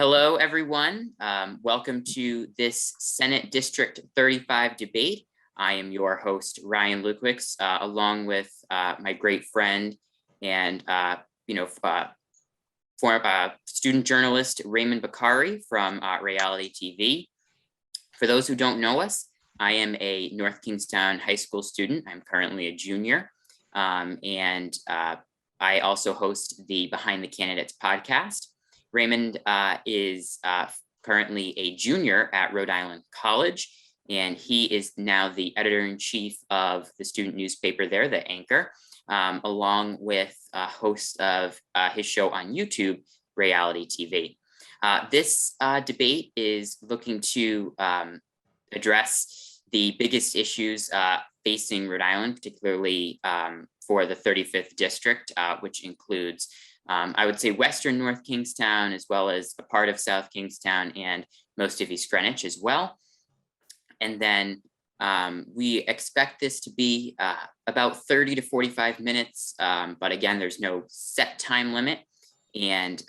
Hello, everyone. Welcome to this Senate District 35 debate. I am your host, Ryan Lukowicz, along with my great friend and former student journalist Raymond Bakari from Ray-ality TV. For those who don't know us, I am a North Kingstown High School student. I'm currently a junior, and I also host the Behind the Candidates podcast. Raymond is currently a junior at Rhode Island College, and he is now the editor-in-chief of the student newspaper there, The Anchor, along with a host of his show on YouTube, Ray-ality TV. This debate is looking to address the biggest issues facing Rhode Island, particularly for the 35th district, which includes I would say Western North Kingstown, as well as a part of South Kingstown and most of East Greenwich as well. And then we expect this to be about 30 to 45 minutes. But again, there's no set time limit, and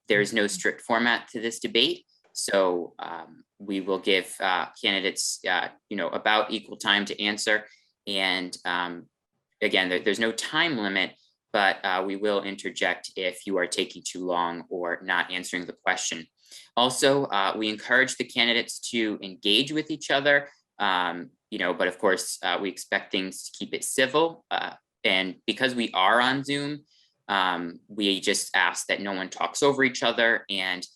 there's no strict format to this debate. So we will give candidates, about equal time to answer. And again, there's no time limit, but we will interject if you are taking too long or not answering the question. Also, we encourage the candidates to engage with each other, but of course, we expect things to keep it civil. And because we are on Zoom, we just ask that no one talks over each other. And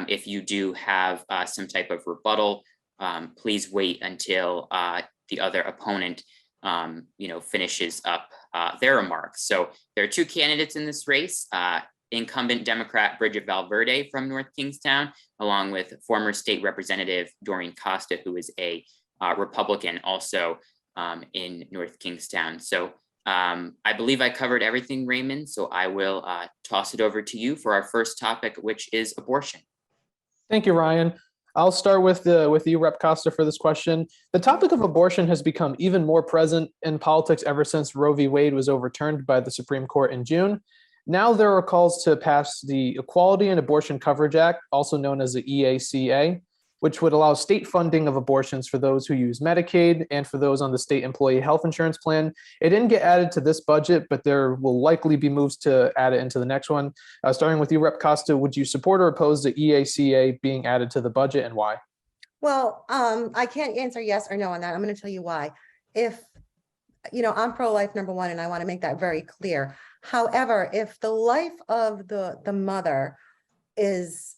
if you do have some type of rebuttal, please wait until the other opponent finishes up their remarks. So there are two candidates in this race, incumbent Democrat Bridget Valverde from North Kingstown, along with former State Representative Doreen Costa, who is a Republican also in North Kingstown. So I believe I covered everything, Raymond, so I will toss it over to you for our first topic, which is abortion. Thank you, Ryan. I'll start with you, Rep. Costa, for this question. The topic of abortion has become even more present in politics ever since Roe v. Wade was overturned by the Supreme Court in June. Now there are calls to pass the Equality and Abortion Coverage Act, also known as the EACA, which would allow state funding of abortions for those who use Medicaid and for those on the state employee health insurance plan. It didn't get added to this budget, but there will likely be moves to add it into the next one. Starting with you, Rep. Costa, would you support or oppose the EACA being added to the budget, and why? Well, I can't answer yes or no on that. I'm going to tell you why. If, I'm pro-life, number one, and I want to make that very clear. However, if the life of the mother is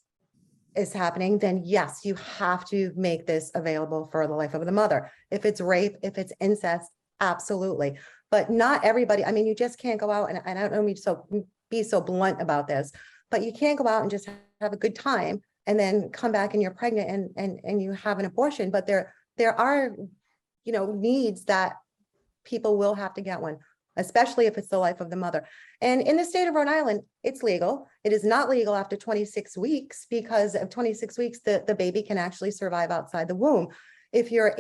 happening, then yes, you have to make this available for the life of the mother. If it's rape, if it's incest, absolutely. But not everybody. I mean, you just can't go out, and I don't mean to be so blunt about this, but you can't go out and just have a good time and then come back and you're pregnant and you have an abortion. But there are, needs that people will have to get one, especially if it's the life of the mother. And in the state of Rhode Island, it's legal. It is not legal after 26 weeks because of 26 weeks, the baby can actually survive outside the womb. If you're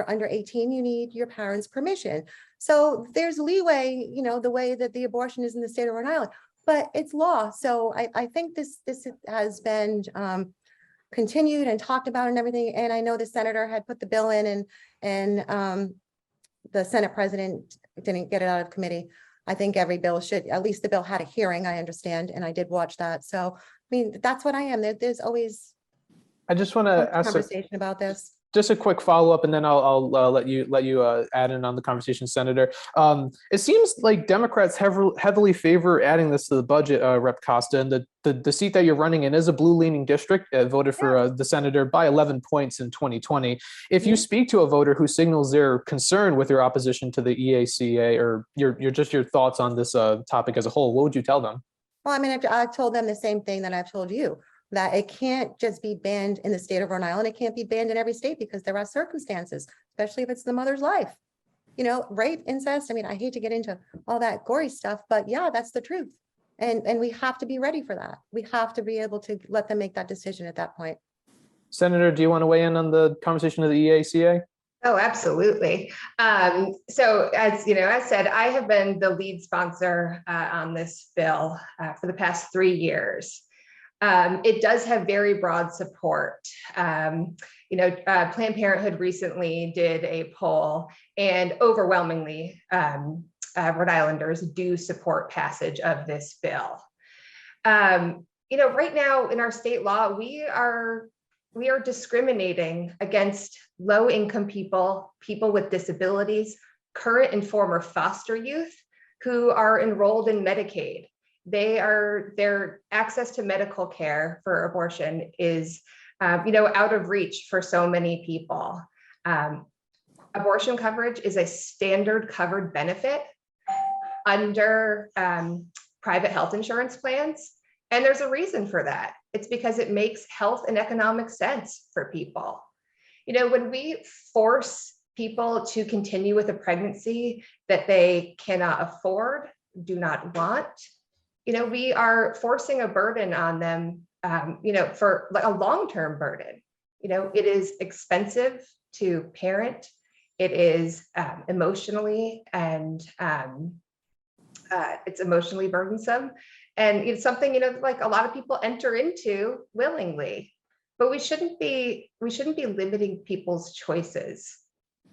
under 18, you need your parents' permission. So there's leeway, the way that the abortion is in the state of Rhode Island, but it's law. So I think this has been continued and talked about and everything. And I know the senator had put the bill in and the Senate president didn't get it out of committee. I think every bill should, at least the bill had a hearing, I understand, and I did watch that. So, I mean, that's what I am. There's always I just want to ask conversation about this. Just a quick follow-up, and then I'll let you add in on the conversation, Senator. It seems like Democrats heavily favor adding this to the budget, Rep. Costa, and the seat that you're running in is a blue-leaning district. Voted for the senator by 11 points in 2020. If you speak to a voter who signals their concern with your opposition to the EACA, or your thoughts on this topic as a whole, what would you tell them? Well, I mean, I've told them the same thing that I've told you, that it can't just be banned in the state of Rhode Island. It can't be banned in every state because there are circumstances, especially if it's the mother's life. Rape, incest. I mean, I hate to get into all that gory stuff, but yeah, that's the truth. And we have to be ready for that. We have to be able to let them make that decision at that point. Senator, do you want to weigh in on the conversation of the EACA? Oh, absolutely. So as said, I have been the lead sponsor on this bill for the past 3 years. It does have very broad support. Planned Parenthood recently did a poll, and overwhelmingly, Rhode Islanders do support passage of this bill. Right now in our state law, we are discriminating against low-income people, people with disabilities, current and former foster youth who are enrolled in Medicaid. Their access to medical care for abortion is, out of reach for so many people. Abortion coverage is a standard covered benefit under private health insurance plans. And there's a reason for that. It's because it makes health and economic sense for people. When we force people to continue with a pregnancy that they cannot afford, do not want, we are forcing a burden on them, for like a long-term burden. It is expensive to parent. It is emotionally and it's emotionally burdensome. And it's something, like a lot of people enter into willingly, but we shouldn't be limiting people's choices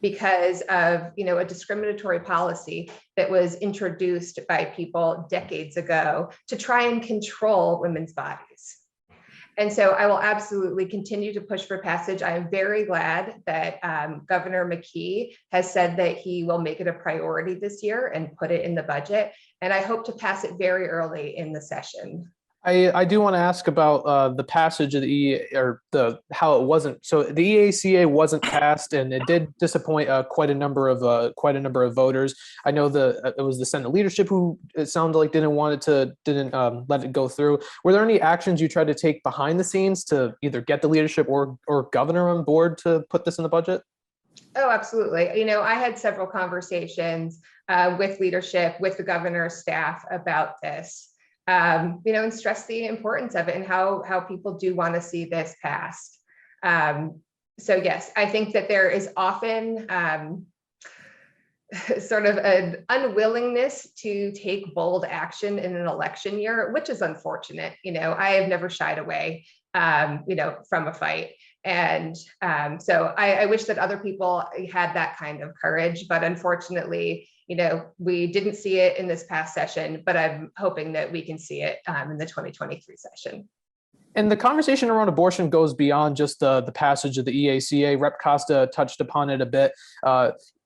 because of, a discriminatory policy that was introduced by people decades ago to try and control women's bodies. And so I will absolutely continue to push for passage. I am very glad that Governor McKee has said that he will make it a priority this year and put it in the budget. And I hope to pass it very early in the session. I do want to ask about the passage of how it wasn't. So the EACA wasn't passed, and it did disappoint quite a number of voters. I know it was the Senate leadership who it sounded like didn't let it go through. Were there any actions you tried to take behind the scenes to either get the leadership or governor on board to put this in the budget? Oh, absolutely. I had several conversations with leadership, with the governor's staff about this. And stress the importance of it and how people do want to see this passed. So yes, I think that there is often sort of an unwillingness to take bold action in an election year, which is unfortunate. I have never shied away, from a fight. And so I wish that other people had that kind of courage, but unfortunately, we didn't see it in this past session, but I'm hoping that we can see it in the 2023 session. And the conversation around abortion goes beyond just the passage of the EACA. Rep. Costa touched upon it a bit.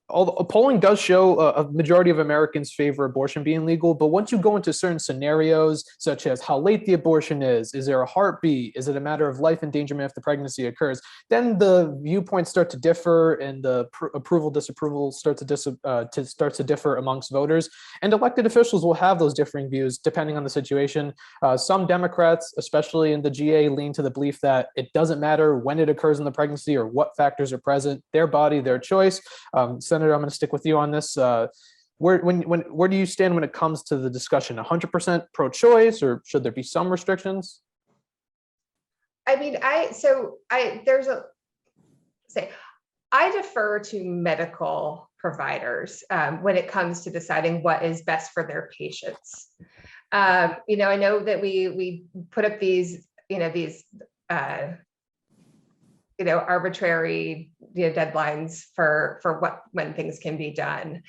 Polling does show a majority of Americans favor abortion being legal, but once you go into certain scenarios, such as how late the abortion is there a heartbeat, is it a matter of life endangerment if the pregnancy occurs, then the viewpoints start to differ and the approval disapproval starts to differ amongst voters. And elected officials will have those differing views depending on the situation. Some Democrats, especially in the GA, lean to the belief that it doesn't matter when it occurs in the pregnancy or what factors are present, their body, their choice. Senator, I'm going to stick with you on this. Where do you stand when it comes to the discussion? 100% pro-choice, or should there be some restrictions? I mean, I defer to medical providers when it comes to deciding what is best for their patients. I know that we put up these arbitrary deadlines for when things can be done.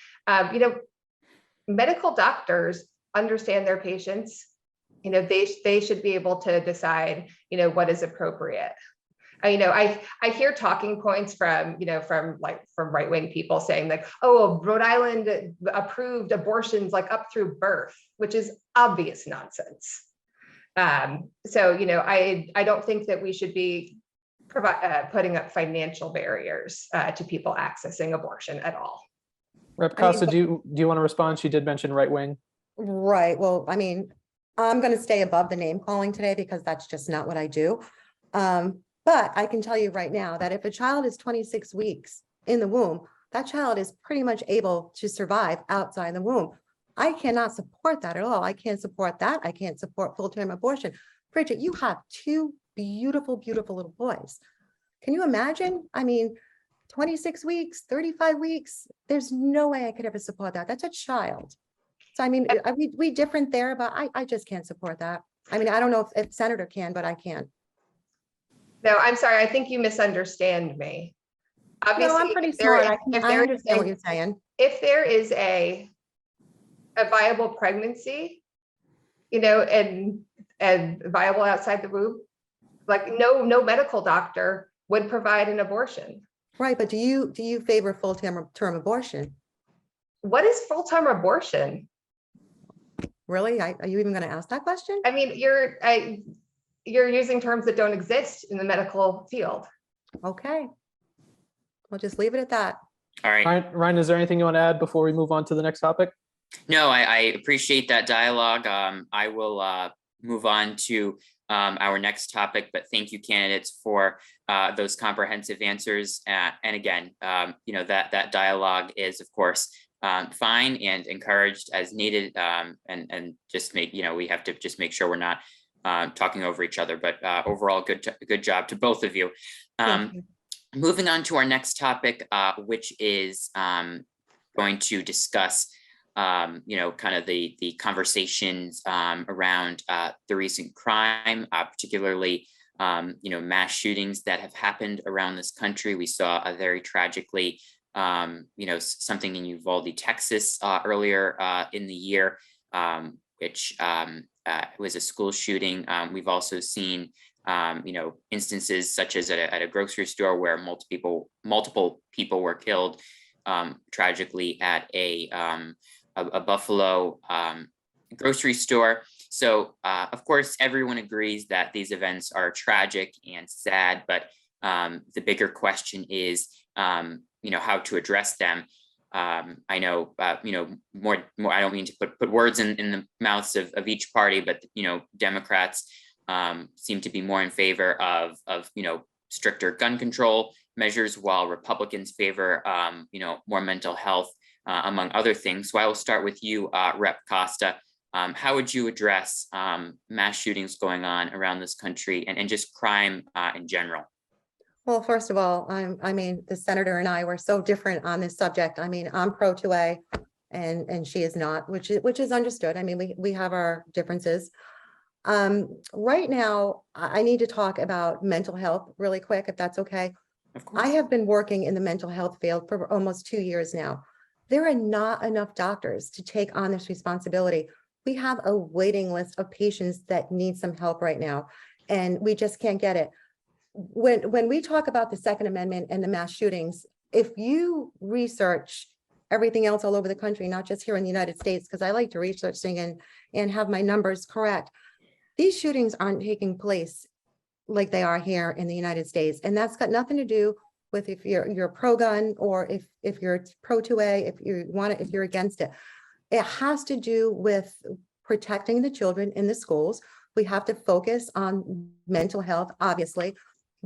Medical doctors understand their patients. They should be able to decide what is appropriate. I hear talking points from right-wing people saying like, oh, Rhode Island approved abortions like up through birth, which is obvious nonsense. So I don't think that we should be putting up financial barriers to people accessing abortion at all. Rep. Costa, do you want to respond? She did mention right wing. Right. Well, I mean, I'm going to stay above the name calling today because that's just not what I do. But I can tell you right now that if a child is 26 weeks in the womb, that child is pretty much able to survive outside the womb. I cannot support that at all. I can't support that. I can't support full-term abortion. Bridget, you have two beautiful, beautiful little boys. Can you imagine? I mean, 26 weeks, 35 weeks, there's no way I could ever support that. That's a child. So, I mean, we different there, but I just can't support that. I mean, I don't know if Senator can, but I can't. No, I'm sorry. I think you misunderstand me. Obviously, No, I'm pretty if there smart. is- if I there is understand a- what you're saying. If there is a viable pregnancy, and viable outside the womb, like no medical doctor would provide an abortion. Right, but do you favor full-term abortion? What is full-term abortion? Really? Are you even going to ask that question? I mean, you're using terms that don't exist in the medical field. Okay. We'll just leave it at that. All right. Ryan, is there anything you want to add before we move on to the next topic? No, I appreciate that dialogue. I will move on to our next topic, but thank you, candidates, for those comprehensive answers. And again, that dialogue is, of course, fine and encouraged as needed. And just we have to just make sure we're not talking over each other. But overall, good job to both of you. Thank you. Moving on to our next topic, which is going to discuss kind of the conversations around the recent crime, particularly, mass shootings that have happened around this country. We saw a very tragically, something in Uvalde, Texas, earlier in the year, which was a school shooting. We've also seen, instances such as at a grocery store where multiple people were killed, tragically at a Buffalo grocery store. So, of course, everyone agrees that these events are tragic and sad, but the bigger question is, how to address them. I know, more. I don't mean to put words in the mouths of each party, but Democrats seem to be more in favor of stricter gun control measures, while Republicans favor more mental health, among other things. So I will start with you, Rep. Costa. How would you address mass shootings going on around this country and just crime in general? Well, first of all, I mean, the senator and I were so different on this subject. I mean, I'm pro 2A and she is not, which is understood. I mean, we have our differences. Right now, I need to talk about mental health really quick, if that's okay. Of course. I have been working in the mental health field for almost 2 years now. There are not enough doctors to take on this responsibility. We have a waiting list of patients that need some help right now, and we just can't get it. When we talk about the Second Amendment and the mass shootings, if you research everything else all over the country, not just here in the United States, because I like to research things and have my numbers correct, these shootings aren't taking place like they are here in the United States. And that's got nothing to do with if you're pro-gun or if you're pro 2A, if you're against it. It has to do with protecting the children in the schools. We have to focus on mental health, obviously.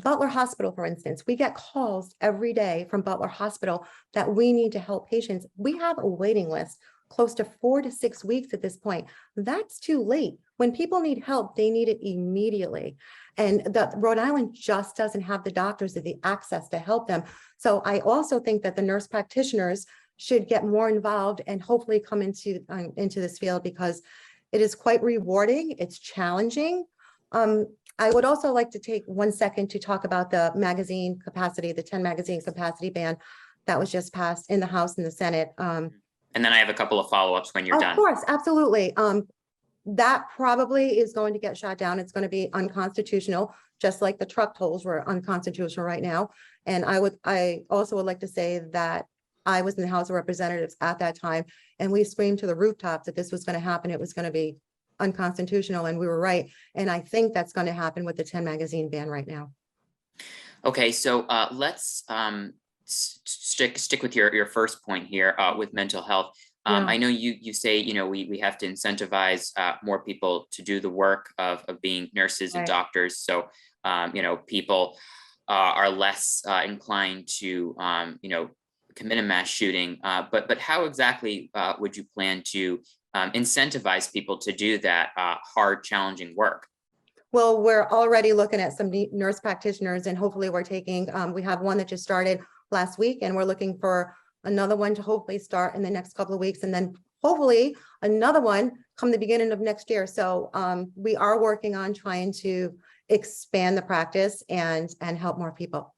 Butler Hospital, for instance, we get calls every day from Butler Hospital that we need to help patients. We have a waiting list close to 4 to 6 weeks at this point. That's too late. When people need help, they need it immediately. And Rhode Island just doesn't have the doctors or the access to help them. So I also think that the nurse practitioners should get more involved and hopefully come into this field, because it is quite rewarding. It's challenging. I would also like to take 1 second to talk about the magazine capacity, the 10 magazine capacity ban that was just passed in the House and the Senate. And then I have a couple of follow-ups when you're done. Of course, absolutely. That probably is going to get shot down. It's going to be unconstitutional, just like the truck tolls were unconstitutional right now. And I also would like to say that I was in the House of Representatives at that time, and we screamed to the rooftops that this was going to happen. It was going to be unconstitutional, and we were right. And I think that's going to happen with the 10 magazine ban right now. Okay, so let's stick with your first point here with mental health. Yeah. I know you say we have to incentivize more people to do the work of being nurses and Right. doctors, so people are less inclined to commit a mass shooting. But how exactly would you plan to incentivize people to do that hard, challenging work? Well, we're already looking at some nurse practitioners, and hopefully we're taking, we have one that just started last week, and we're looking for another one to hopefully start in the next couple of weeks. And then hopefully another one come the beginning of next year. So we are working on trying to expand the practice and help more people.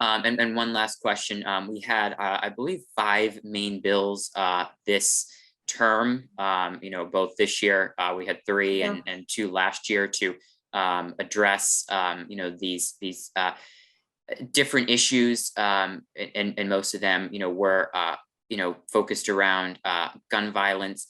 And one last question. We had, I believe, 5 main bills this term, both this year, we had 3 and 2 last year to address, these different issues, and most of them, were, focused around gun violence.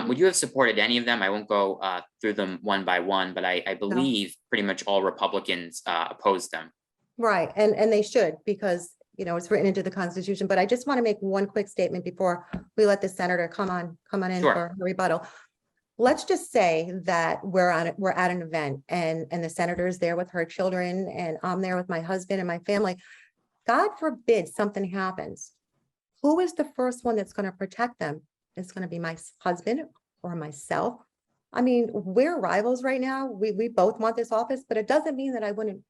Would you have supported any of them? I won't go through them one by one, but I believe pretty much all Republicans opposed them. Right, and they should, because it's written into the Constitution. But I just want to make one quick statement before we let the senator come on in Sure. for a rebuttal. Let's just say that we're at an event and the senator is there with her children and I'm there with my husband and my family. God forbid something happens. Who is the first one that's going to protect them? It's going to be my husband or myself. I mean, we're rivals right now. We both want this office, but it doesn't mean that I wouldn't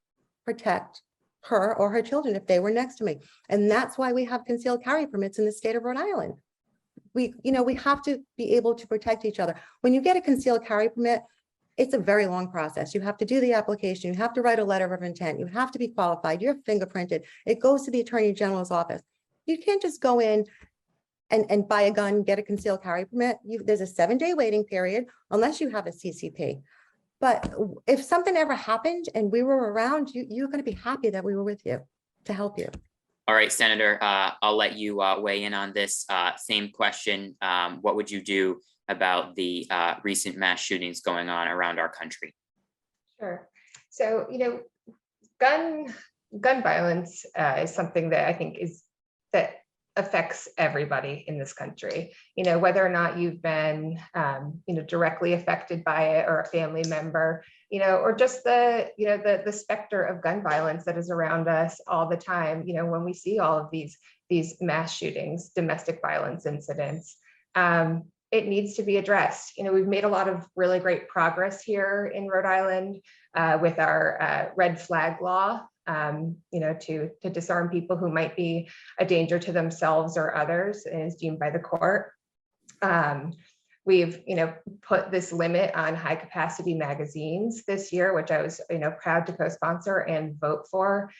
protect her or her children if they were next to me. And that's why we have concealed carry permits in the state of Rhode Island. We have to be able to protect each other. When you get a concealed carry permit, it's a very long process. You have to do the application. You have to write a letter of intent. You have to be qualified. You're fingerprinted. It goes to the Attorney General's office. You can't just go in and buy a gun, get a concealed carry permit. There's a 7-day waiting period unless you have a CCP. But if something ever happened and we were around, you're going to be happy that we were with you to help you. All right, Senator, I'll let you weigh in on this same question. What would you do about the recent mass shootings going on around our country? Sure. So, gun violence is something that I think that affects everybody in this country, whether or not you've been, directly affected by it or a family member, or just the specter of gun violence that is around us all the time. When we see all of these mass shootings, domestic violence incidents, it needs to be addressed. We've made a lot of really great progress here in Rhode Island with our red flag law, to disarm people who might be a danger to themselves or others, and is deemed by the court. We've, put this limit on high capacity magazines this year, which I was, proud to co-sponsor and vote for.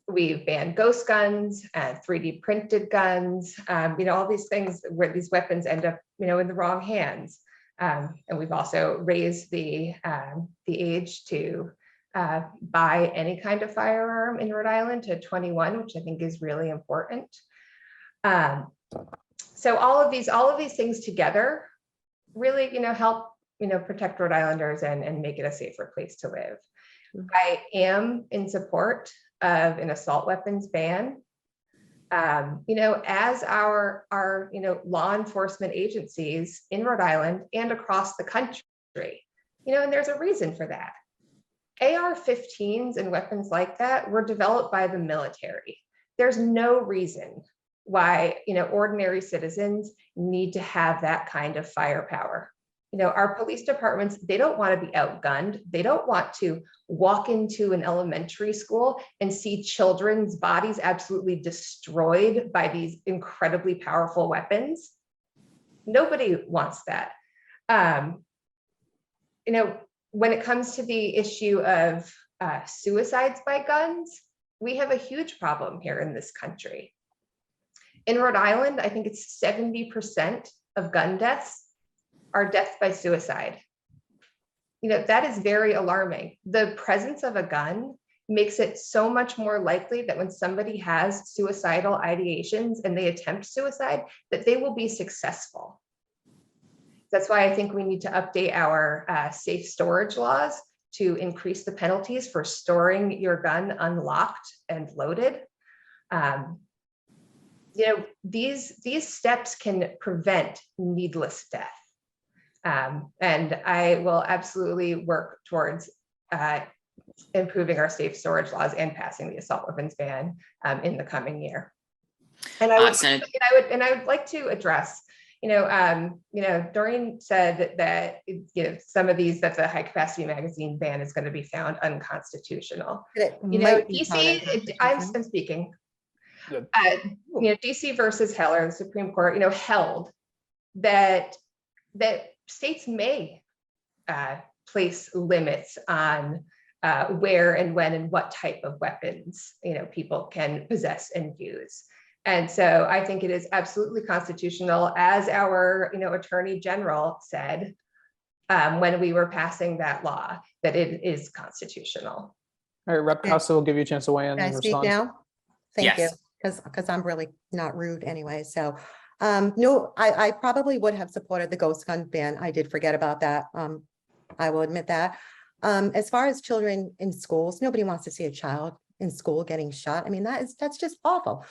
We've banned ghost guns and 3D printed guns, all these things where these weapons end up, in the wrong hands. And we've also raised the age to buy any kind of firearm in Rhode Island to 21, which I think is really important. So all of these things together really, help, protect Rhode Islanders and make it a safer place to live. I am in support of an assault weapons ban. As our law enforcement agencies in Rhode Island and across the country, and there's a reason for that. AR-15s and weapons like that were developed by the military. There's no reason why, ordinary citizens need to have that kind of firepower. Our police departments, they don't want to be outgunned. They don't want to walk into an elementary school and see children's bodies absolutely destroyed by these incredibly powerful weapons. Nobody wants that. When it comes to the issue of suicides by guns, we have a huge problem here in this country. In Rhode Island, I think it's 70% of gun deaths are deaths by suicide. That is very alarming. The presence of a gun makes it so much more likely that when somebody has suicidal ideations and they attempt suicide, that they will be successful. That's why I think we need to update our safe storage laws to increase the penalties for storing your gun unlocked and loaded. These steps can prevent needless death. And I will absolutely work towards improving our safe storage laws and passing the assault weapons ban in the coming year. And I would like to address, Doreen said that some of these, that the high capacity magazine ban is going to be found unconstitutional. DC, I'm speaking. DC versus Heller, the Supreme Court, held that states may place limits on where and when and what type of weapons people can possess and use. And so I think it is absolutely constitutional, as our Attorney General said when we were passing that law, that it is constitutional. All right, Rep. Costa will give you a chance to weigh in Can I and speak respond. now? Thank you, Yes. because I'm really not rude anyway. So no, I probably would have supported the ghost gun ban. I did forget about that. I will admit that. As far as children in schools, nobody wants to see a child in school getting shot. I mean, that's just awful.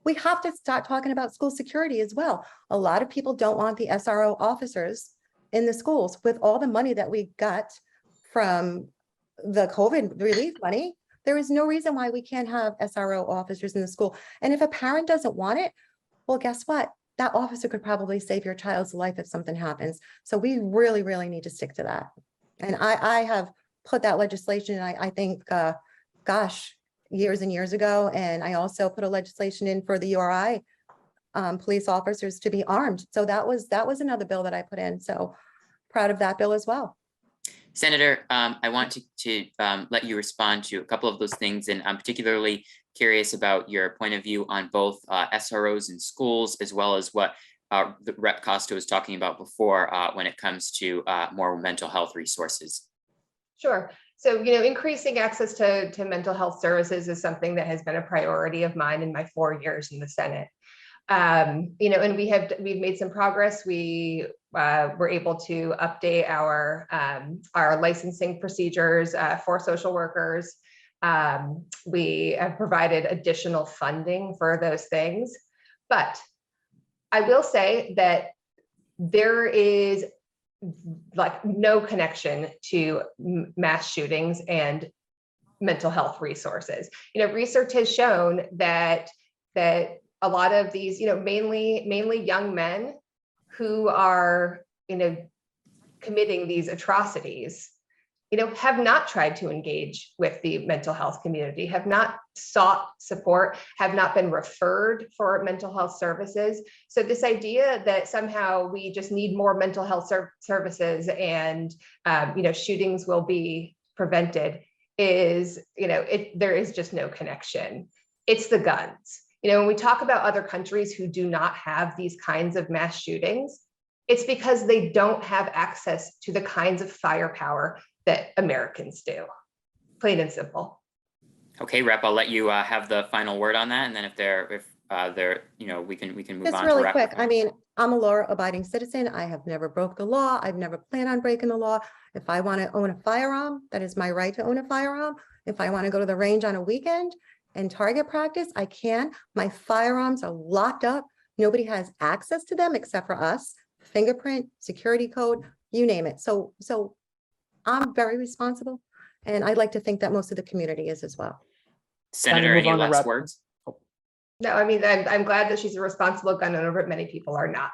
We have to start talking about school security as well. A lot of people don't want the SRO officers in the schools. With all the money that we got from the COVID relief money, there is no reason why we can't have SRO officers in the school. And if a parent doesn't want it, well, guess what? That officer could probably save your child's life if something happens. So we really, really need to stick to that. And I have put that legislation, I think, gosh, years and years ago. And I also put a legislation in for the URI police officers to be armed. So that was another bill that I put in. So proud of that bill as well. Senator, I want to let you respond to a couple of those things, and I'm particularly curious about your point of view on both SROs in schools, as well as what the Rep. Costa was talking about before when it comes to more mental health resources. Sure. So, increasing access to mental health services is something that has been a priority of mine in my 4 years in the Senate. And we've made some progress. We were able to update our licensing procedures for social workers. We have provided additional funding for those things. But I will say that there is no connection to mass shootings and mental health resources. Research has shown that a lot of these, mainly young men who are, committing these atrocities, have not tried to engage with the mental health community, have not sought support, have not been referred for mental health services. So this idea that somehow we just need more mental health services and, shootings will be prevented is, there is just no connection. It's the guns. When we talk about other countries who do not have these kinds of mass shootings, it's because they don't have access to the kinds of firepower that Americans do. Plain and simple. Okay, Rep, I'll let you have the final word on that, and then if they're we can move Just on. really to quick. I mean, I'm a law-abiding citizen. I have never broke the law. I've never planned on breaking the law. If I want to own a firearm, that is my right to own a firearm. If I want to go to the range on a weekend and target practice, I can. My firearms are locked up. Nobody has access to them except for us. Fingerprint, security code, you name it. So I'm very responsible, and I'd like to think that most of the community is as well. Senator, any last words? No, I mean, I'm glad that she's a responsible gun owner, but many people are not.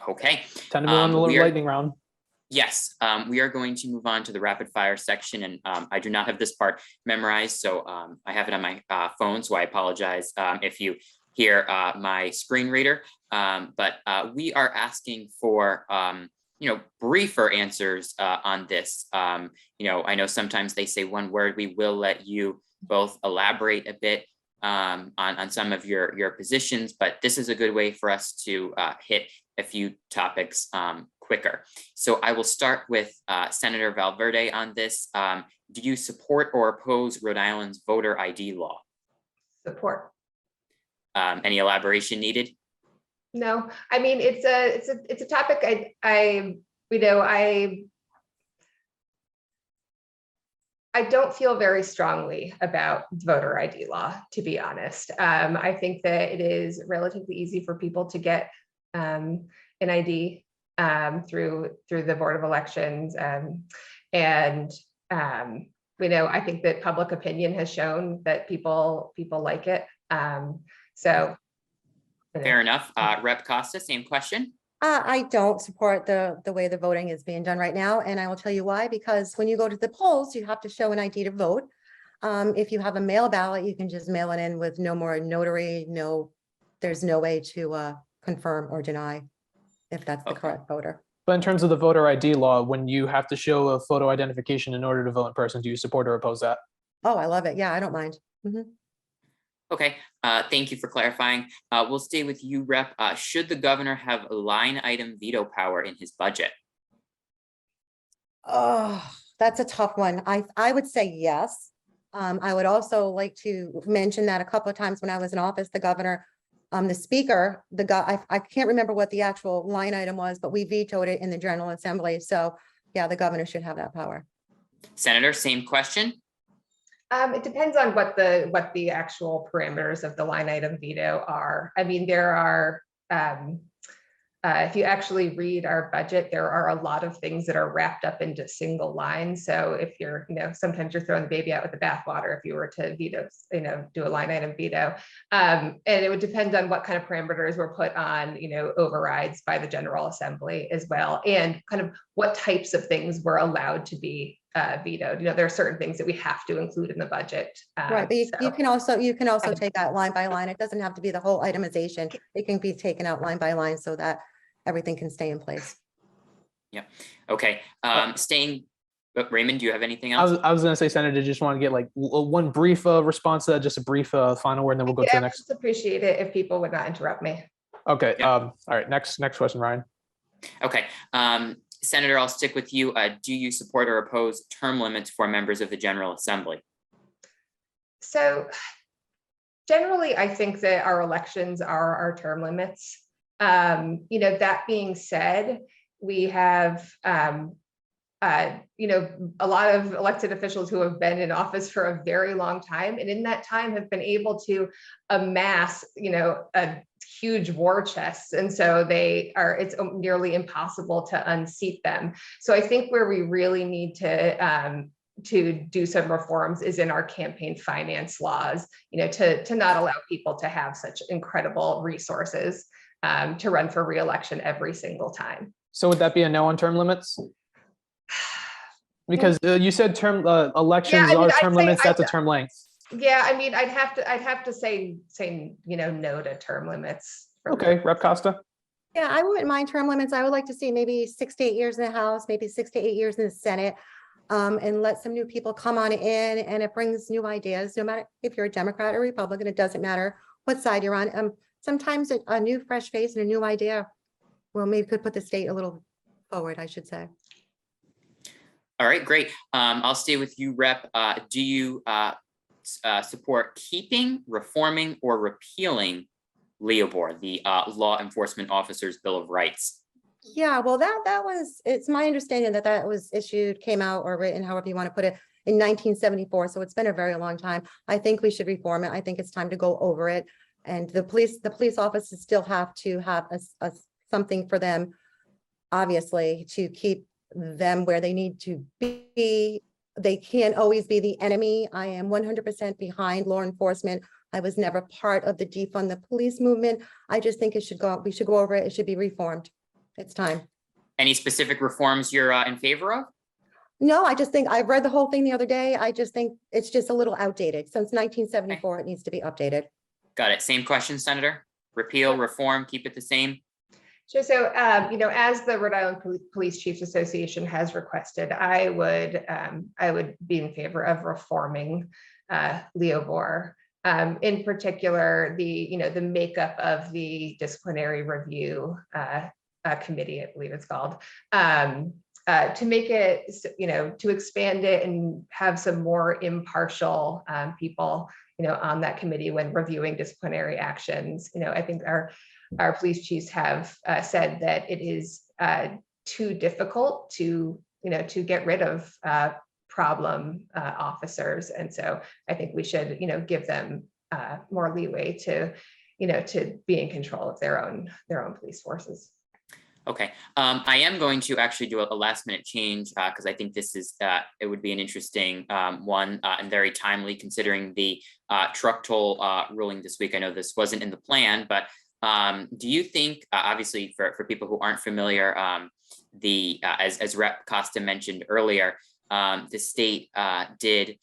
Okay. Time to move on to the lightning round. Yes, we are going to move on to the rapid fire section, and I do not have this part memorized, so I have it on my phone, so I apologize if you hear my screen reader, but we are asking for briefer answers on this. I know sometimes they say one word. We will let you both elaborate a bit on some of your positions, but this is a good way for us to hit a few topics quicker. So I will start with Senator Valverde on this. Do you support or oppose Rhode Island's voter ID law? Support. Any elaboration needed? No, I mean, it's a topic I don't feel very strongly about voter ID law, to be honest. I think that it is relatively easy for people to get an ID through the Board of Elections, I think that public opinion has shown that people like it. So. Fair enough. Rep. Costa, same question. I don't support the way the voting is being done right now. And I will tell you why, because when you go to the polls, you have to show an ID to vote. If you have a mail ballot, you can just mail it in with no more notary, there's no way to confirm or deny if that's the Okay. correct voter. But in terms of the voter ID law, when you have to show a photo identification in order to vote in person, do you support or oppose that? Oh, I love it. Yeah, I don't mind. Mhm. Okay, thank you for clarifying. We'll stay with you, Rep. Should the governor have a line item veto power in his budget? Oh, that's a tough one. I would say yes. I would also like to mention that a couple of times when I was in office, the governor, the speaker, the guy, I can't remember what the actual line item was, but we vetoed it in the General Assembly. So yeah, the governor should have that power. Senator, same question. It depends on what the actual parameters of the line item veto are. I mean, there are, if you actually read our budget, there are a lot of things that are wrapped up into single lines. So if you're, sometimes you're throwing the baby out with the bathwater if you were to veto, do a line item veto. And it would depend on what kind of parameters were put on, overrides by the General Assembly as well, and kind of what types of things were allowed to be vetoed. There are certain things that we have to include in the budget. Right, but you can also Um, take out line by line. It doesn't have to be the whole itemization. It can be taken out line by line so that everything can stay in place. Okay, Raymond, do you have anything I else? was going to say, Senator, just want to get like one brief response to that, just a brief final word, and then we'll go to the I next. just appreciate it if people would not interrupt me. Okay. Yeah. All right. Next question, Ryan. Okay, Senator, I'll stick with you. Do you support or oppose term limits for members of the General Assembly? So generally, I think that our elections are our term limits. That being said, we have, a lot of elected officials who have been in office for a very long time, and in that time have been able to amass, a huge war chest. And so it's nearly impossible to unseat them. So I think where we really need to do some reforms is in our campaign finance laws, to not allow people to have such incredible resources to run for re-election every single time. So would that be a no on term limits? Because you said term elections Yeah, I mean, are term limits. That's a term length. Yeah, I mean, I'd have to say, no to term limits. Okay, Rep. Costa. Yeah, I wouldn't mind term limits. I would like to see maybe 6 to 8 years in the House, maybe 6 to 8 years in the Senate, and let some new people come on in, and it brings new ideas. No matter if you're a Democrat or Republican, it doesn't matter what side you're on. Sometimes a new fresh face and a new idea, well, maybe could put the state a little forward, I should say. All right, great. I'll stay with you, Rep. Do you support keeping, reforming, or repealing LEOBOR, the Law Enforcement Officers Bill of Rights? Yeah, well, it's my understanding that was came out or written, however you want to put it, in 1974. So it's been a very long time. I think we should reform it. I think it's time to go over it. And the police officers still have to have something for them, obviously, to keep them where they need to be. They can't always be the enemy. I am 100% behind law enforcement. I was never part of the defund the police movement. I just think we should go over it. It should be reformed. It's time. Any specific reforms you're in favor of? No, I just think I read the whole thing the other day. I just think it's just a little outdated. Since 1974, It needs to be updated. Got it. Same question, Senator. Repeal, reform, keep it the same. Sure. So, as the Rhode Island Police Chiefs Association has requested, I would be in favor of reforming LEOBOR. In particular, the makeup of the disciplinary review committee, I believe it's called, to make it, to expand it and have some more impartial people, on that committee when reviewing disciplinary actions. I think our police chiefs have said that it is too difficult to get rid of problem officers, and so I think we should give them more leeway to be in control of their own police forces. Okay, I am going to actually do a last minute change because I think this is it would be an interesting one and very timely considering the truck toll ruling this week. I know this wasn't in the plan, but do you think, obviously for people who aren't familiar, as Rep. Costa mentioned earlier, the state did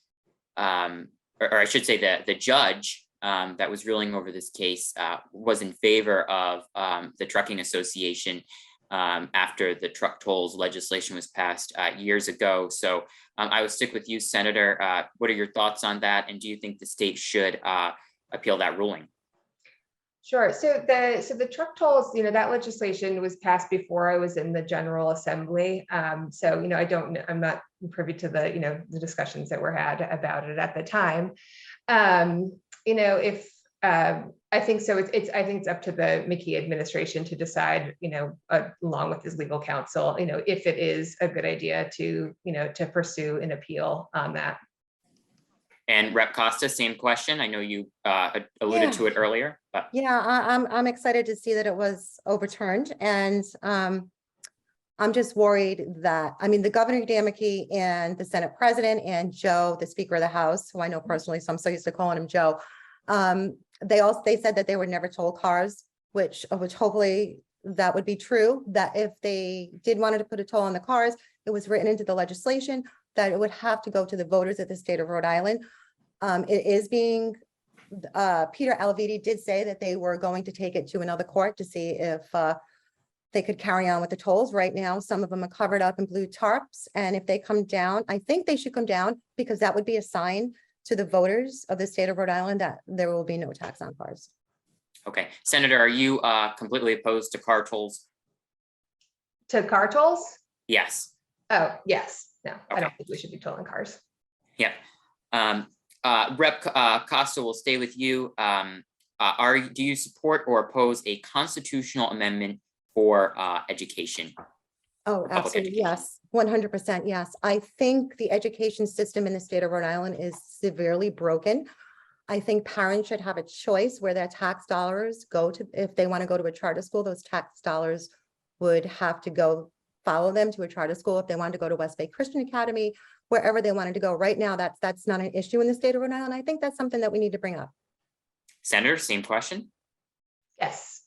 or I should say the judge that was ruling over this case was in favor of the trucking association after the truck tolls legislation was passed years ago. So I would stick with you, Senator. What are your thoughts on that? And do you think the state should appeal that ruling? Sure. So the truck tolls, that legislation was passed before I was in the General Assembly. So, I'm not privy to the discussions that were had about it at the time. If I think so, I think it's up to the McKee administration to decide, along with his legal counsel, if it is a good idea to pursue an appeal on that. And Rep Costa, same question. I know you alluded to it earlier, but yeah, I'm excited to see that it was overturned, and I'm just worried that, the Governor McKee and the Senate President and Joe, the Speaker of the House, who I know personally, so I'm so used to calling him Joe. They said that they would never toll cars, which hopefully that would be true. That if they did wanted to put a toll on the cars, it was written into the legislation that it would have to go to the voters of the state of Rhode Island. It is being, Peter Alviti did say that they were going to take it to another court to see if they could carry on with the tolls. Right now, some of them are covered up in blue tarps. And if they come down, I think they should come down, because that would be a sign to the voters of the state of Rhode Island that there will be no tax on cars. okay. Senator, are you completely opposed to car tolls? To car tolls? Yes. Oh, yes. No, I Okay. don't think we should be tolling cars. Yeah. Rep Costa, will stay with you. Do you support or oppose a constitutional amendment for education? Oh, Public absolutely. education. Yes. 100%. Yes. I think the education system in the state of Rhode Island is severely broken. I think parents should have a choice where their tax dollars go to. If they want to go to a charter school, those tax dollars would have to follow them to a charter school. If they wanted to go to West Bay Christian Academy, wherever they wanted to go. Right now, that's not an issue in the state of Rhode Island. I think that's something that we need to bring up. Senator, same question.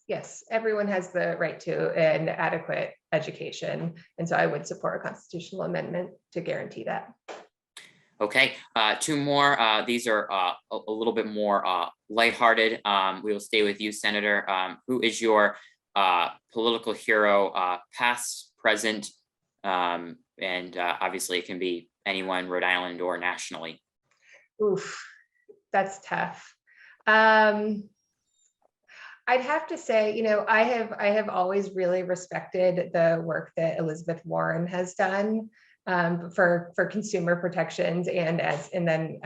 Yes. Everyone has the right to an adequate education. And so I would support a constitutional amendment to guarantee that. Okay, two more. These are a little bit more lighthearted. We will stay with you, Senator. Who is your political hero, past, present, and obviously it can be anyone, Rhode Island or nationally? Oof, that's tough. I'd have to say, I have always really respected the work that Elizabeth Warren has done for consumer protections, and then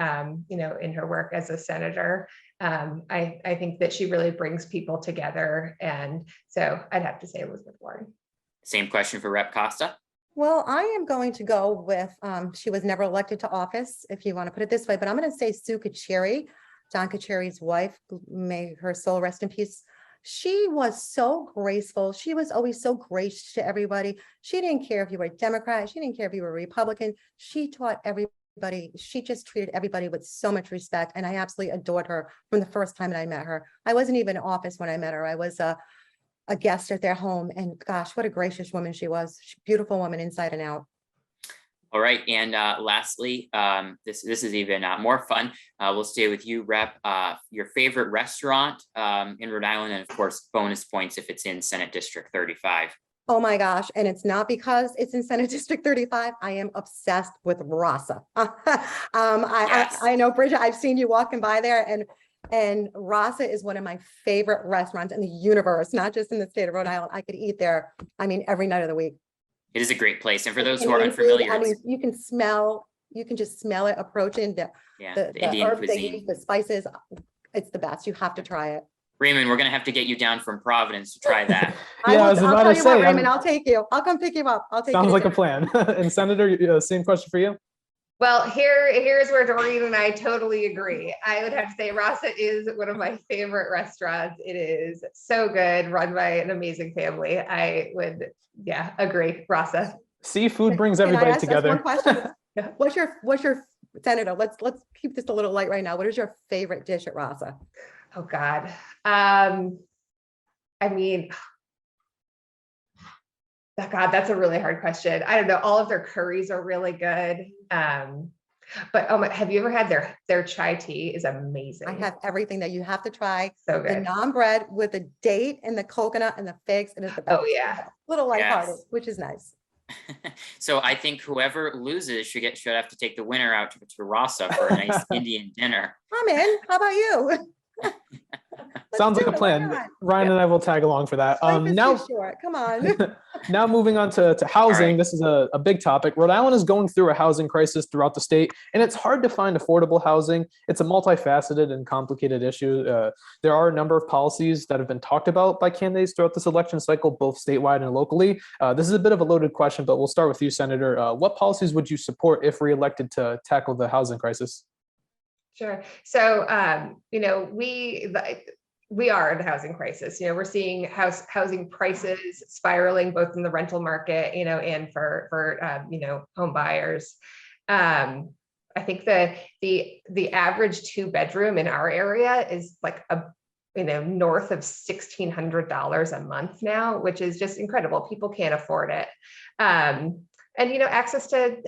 in her work as a senator. I think that she really brings people together, and so I'd have to say Elizabeth Warren. Same question for Rep Costa. Well, I am going to go with, she was never elected to office, if you want to put it this way, but I'm going to say Sue Kacheri, John Kacheri's wife, may her soul rest in peace. She was so graceful. She was always so gracious to everybody. She didn't care if you were a Democrat. She didn't care if you were a Republican. She taught everybody. She just treated everybody with so much respect. And I absolutely adored her from the first time that I met her. I wasn't even in office when I met her. I was a guest at their home. And gosh, what a gracious woman she was. Beautiful woman inside and out. All right, and lastly, this is even more fun. We'll stay with you, Rep. Your favorite restaurant in Rhode Island, and of course, bonus points if it's in Senate District 35. Oh my gosh, and it's not because it's in Senate District 35. I am obsessed with Rasa. I know, Bridget, I've seen you walking by there, and Rasa is one of my favorite restaurants in the universe, not just in the state of Rhode Island. I could eat there, every night of the week. It is a great place, and for those who are unfamiliar, you can just smell it approaching the Indian herbs cuisine. they use, the spices. It's the best. You have to try it. Raymond, we're gonna have to get you down from Providence to try that. Yeah, I was about to say, Raymond, I'll take you. I'll come pick you up. I'll take you. Sounds like a plan. And Senator, same question for you. Well, here's where Doreen and I totally agree. I would have to say Rasa is one of my favorite restaurants. It is so good, run by an amazing family. I would, agree, Rasa. Seafood brings Can I everybody ask us together. one question? What's your Senator? Let's keep this a little light right now. What is your favorite dish at Rasa? Oh God. God, that's a really hard question. I don't know. All of their curries are really good. But oh my, have you ever had their chai tea is amazing. I have everything that you have to try. So The good. naan bread with the date and the coconut and the figs. It is the best. Oh yeah. Little lighthearted, Yes. which is nice. So I think whoever loses should have to take the winner out to Rasa for a nice Indian dinner. I'm in. How about you? Sounds like do a it. Why plan. not? Ryan and I will tag along for that. Life is Now, too short. Come on. now moving on to housing. right. This is a big topic. Rhode Island is going through a housing crisis throughout the state, and it's hard to find affordable housing. It's a multifaceted and complicated issue. There are a number of policies that have been talked about by candidates throughout this election cycle, both statewide and locally. This is a bit of a loaded question, but we'll start with you, Senator. What policies would you support if reelected to tackle the housing crisis? Sure. So, you know, we are in a housing crisis. You know, we're seeing housing prices spiraling both in the rental market, you know, and for you know, home buyers. I think the average 2-bedroom in our area is like you know, north of $1,600 a month now, which is just incredible. People can't afford it. And you know, access to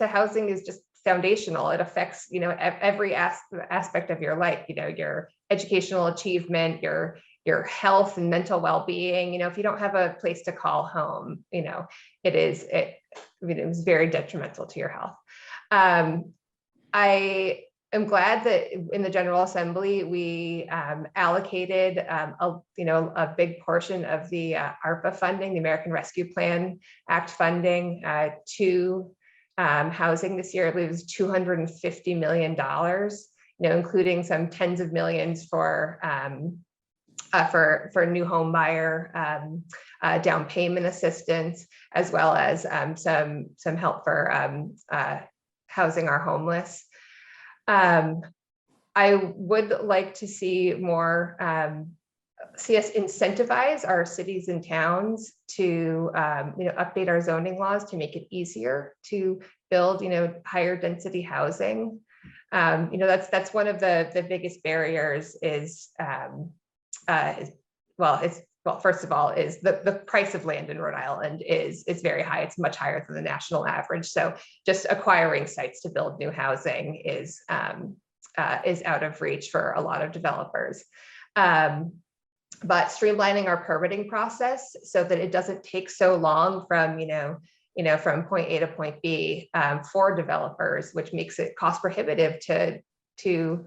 housing is just foundational. It affects, you know, every aspect of your life, you know, your educational achievement, your health and mental well-being. You know, if you don't have a place to call home, you know, it is very detrimental to your health. I am glad that in the General Assembly, we allocated a big portion of the ARPA funding, the American Rescue Plan Act funding, to housing this year. I believe it was $250 million, you know, including some tens of millions for new home buyer down payment assistance, as well as some help for housing our homeless. I would like to see more see us incentivize our cities and towns to you know, update our zoning laws to make it easier to build, you know, higher density housing. You know, that's one of the biggest barriers is first of all, is the price of land in Rhode Island is very high. It's much higher than the national average. So just acquiring sites to build new housing is out of reach for a lot of developers. But streamlining our permitting process so that it doesn't take so long from, from point A to point B for developers, which makes it cost prohibitive to build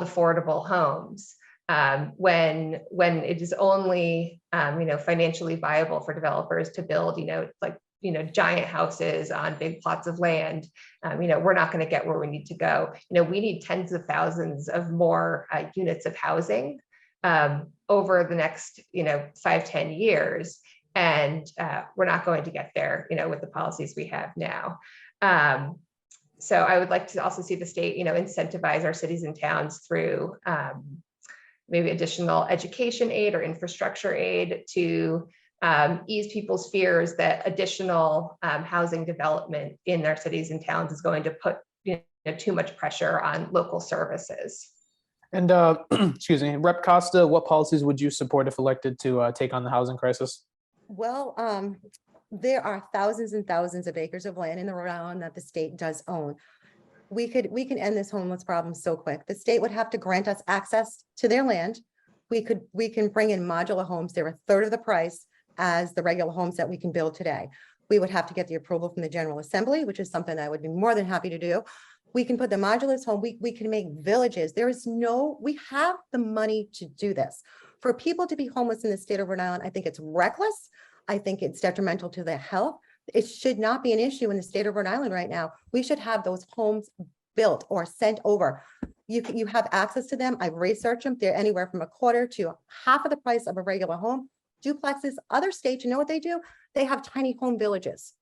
affordable homes. When it is only financially viable for developers to build giant houses on big plots of land, we're not going to get where we need to go. We need tens of thousands of more units of housing over the next 5-10 years, and we're not going to get there with the policies we have now. So I would like to also see the state incentivize our cities and towns through maybe additional education aid or infrastructure aid to ease people's fears that additional housing development in their cities and towns is going to put too much pressure on local services. And excuse me, Rep. Costa, what policies would you support if elected to take on the housing crisis? Well, there are thousands and thousands of acres of land in the Rhode Island that the state does own. We can end this homeless problem so quick. The state would have to grant us access to their land. We can bring in modular homes. They're a third of the price as the regular homes that we can build today. We would have to get the approval from the General Assembly, which is something I would be more than happy to do. We can put the modulars home. We can make villages. We have the money to do this. For people to be homeless in the state of Rhode Island, I think it's reckless. I think it's detrimental to their health. It should not be an issue in the state of Rhode Island right now. We should have those homes built or sent over. You have access to them. I've researched them. They're anywhere from a quarter to half of the price of a regular home. Duplexes, other states, you know what they do? They have tiny home villages.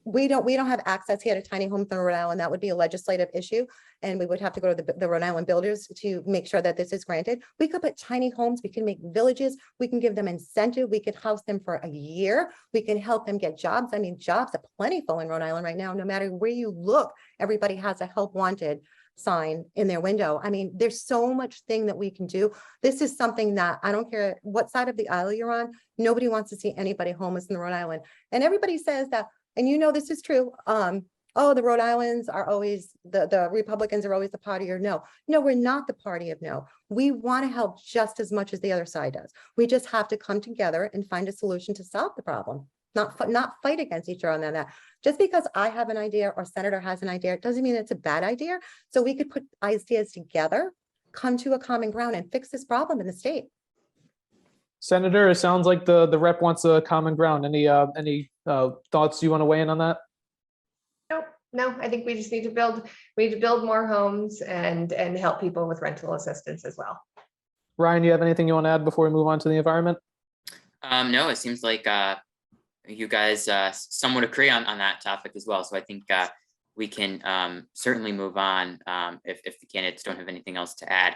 We don't have access here to tiny homes in Rhode Island. That would be a legislative issue. And we would have to go to the Rhode Island builders to make sure that this is granted. We could put tiny homes. We can make villages. We can give them incentive. We could house them for a year. We can help them get jobs. I mean, jobs are plentiful in Rhode Island right now. No matter where you look, everybody has a help wanted sign in their window. I mean, there's so much thing that we can do. This is something that I don't care what side of the aisle you're on. Nobody wants to see anybody homeless in Rhode Island. And everybody says that, and this is true. oh, the Rhode Islands are always, the Republicans are always the party of no. No, we're not the party of no. We want to help just as much as the other side does. We just have to come together and find a solution to solve the problem, not fight against each other on that. Just because I have an idea or senator has an idea, doesn't mean it's a bad idea. So we could put ideas together, come to a common ground and fix this problem in the state. Senator, it sounds like the rep wants a common ground. Any thoughts you want to weigh in on that? No, I think we just need to build more homes and help people with rental assistance as well. Ryan, you have anything you want to add before we move on to the environment? No, it seems like you guys somewhat agree on that topic as well. So I think we can certainly move on if the candidates don't have anything else to add.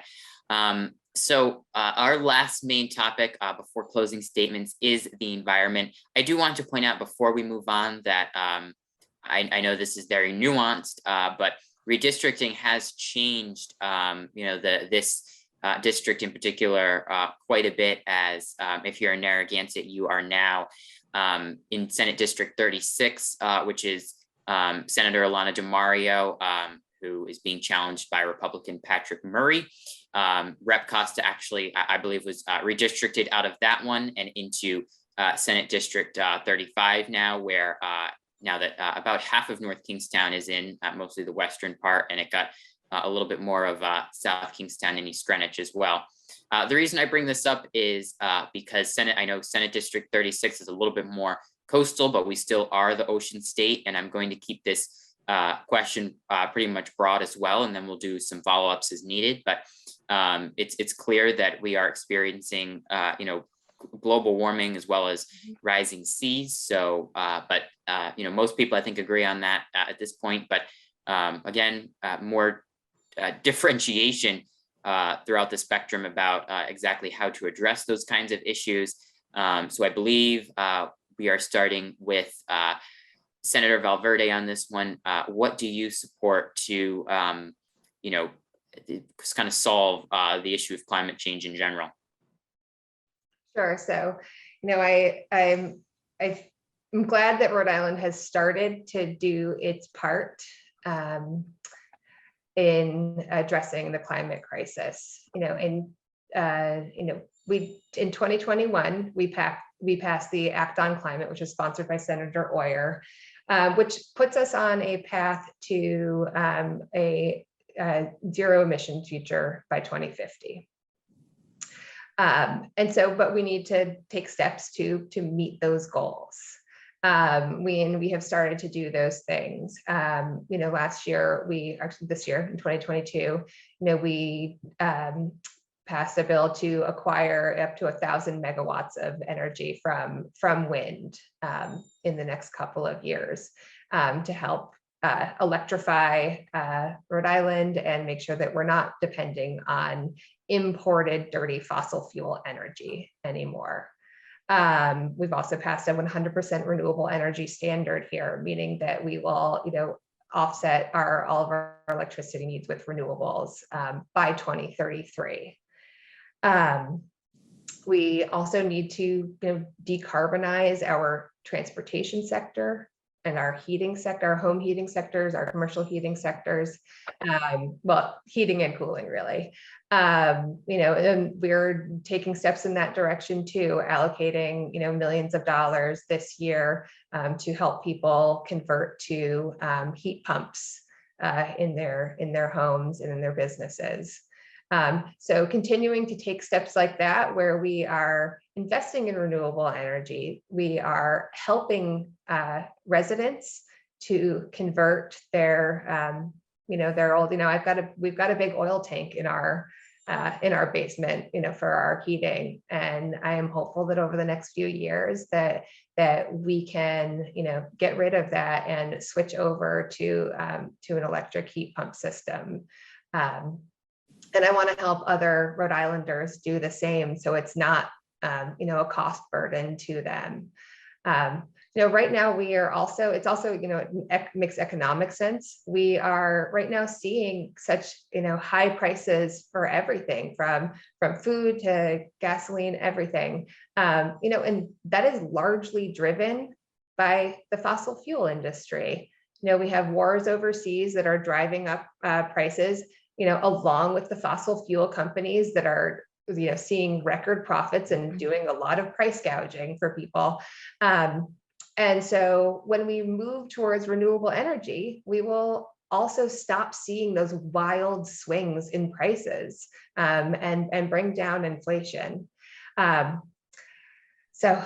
So our last main topic before closing statements is the environment. I do want to point out before we move on that I know this is very nuanced, but redistricting has changed, this district in particular quite a bit, as if you're in Narragansett, you are now in Senate District 36, which is Senator Ilana DiMario, who is being challenged by Republican Patrick Murray. Rep Costa actually, I believe, was redistricted out of that one and into Senate District 35 now, where now that about half of North Kingstown is in mostly the western part, and it got a little bit more of South Kingstown and East Greenwich as well. The reason I bring this up is because I know Senate District 36 is a little bit more coastal, but we still are the ocean state, and I'm going to keep this question pretty much broad as well, and then we'll do some follow-ups as needed. But it's clear that we are experiencing global warming as well as rising seas. So, most people I think agree on that at this point. But again, more differentiation throughout the spectrum about exactly how to address those kinds of issues. So I believe we are starting with Senator Valverde on this one. What do you support to, kind of solve the issue of climate change in general? Sure. So, I'm glad that Rhode Island has started to do its part in addressing the climate crisis. In 2021 we passed the Act on Climate, which is sponsored by Senator Oyer, which puts us on a path to a zero emission future by 2050. But we need to take steps to meet those goals. We have started to do those things. This year in 2022, we passed a bill to acquire up to 1,000 megawatts of energy from wind in the next couple of years to help electrify Rhode Island and make sure that we're not depending on imported dirty fossil fuel energy anymore. We've also passed a 100% renewable energy standard here, meaning that we will, offset all of our electricity needs with renewables by 2033. We also need to decarbonize our transportation sector and our heating sector, our home heating sectors, our commercial heating sectors, heating and cooling really. And we're taking steps in that direction too, allocating, millions of dollars this year to help people convert to heat pumps in their homes and in their businesses. So continuing to take steps like that, where we are investing in renewable energy, we are helping residents to convert their, their old, we've got a big oil tank in our basement, for our heating. And I am hopeful that over the next few years that we can, get rid of that and switch over to an electric heat pump system. And I want to help other Rhode Islanders do the same, so it's not, a cost burden to them. Right now we are also, it makes economic sense. We are right now seeing such, high prices for everything from food to gasoline, everything, and that is largely driven by the fossil fuel industry. We have wars overseas that are driving up prices, along with the fossil fuel companies that are, seeing record profits and doing a lot of price gouging for people. And so when we move towards renewable energy, we will also stop seeing those wild swings in prices, and bring down inflation. So